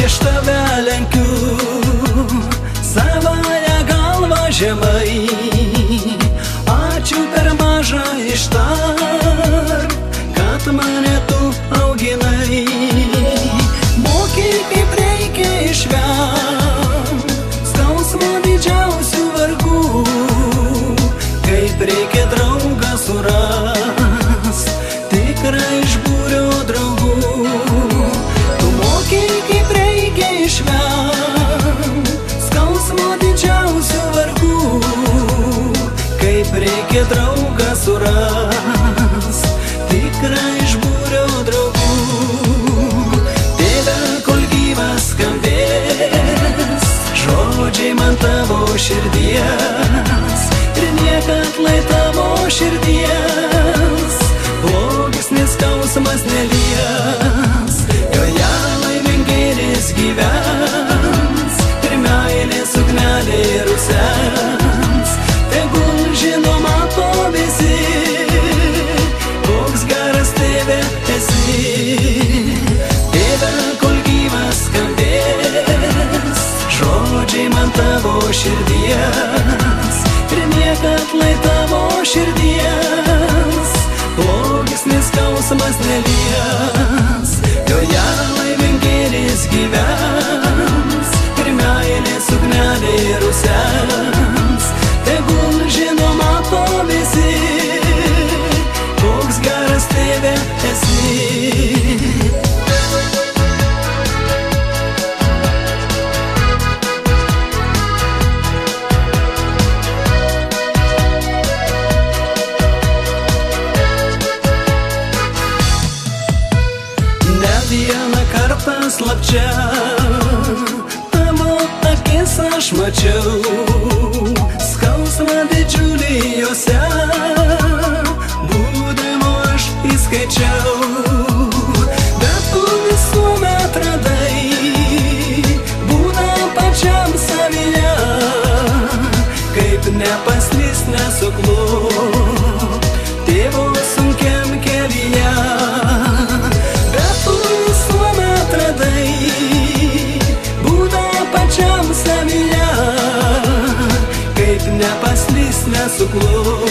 prieš tave lenkiu savąją galvą žemai. Ačiū per mažą ištark, kad mane tu auginai. Mokai kaip reikia išvengt skausmo didžiausių vargų, kaip reikia draugą surast, tikrą iš būrio draugų. Tu mokai kaip reikia išvengt skausmo didžiausių vargų, kaip reikia draugą surast, tikrą iš būrio draugų. Tėve, kol gyvas skambės žodžiai man tavo širdies, ir niekad lai tavo širdies blogis neskausmas nelies. Joje laimingėlis gyvens ir meilės ugnelė rusens. Tegul žino mato visi, koks geras tėve esi. Tėve, kol gyvas skambės žodžiai man tavo širdies, ir niekad lai tavo širdies blogis neskausmas nelies. Joje laimingėlis gyvens ir meilės ugnelė rusens. Tegul žino mato visi, koks geras tėve esi. Vieną kartą slapčia tavo akis aš mačiau, skausmą didžiulį jose būdama aš įskaičiau. Bet tu visuomet radai būdą pačiam savyje, kaip nepaslyst nesuklūst tėvo sunkiam kelyje. Nepaslyst nesuklūst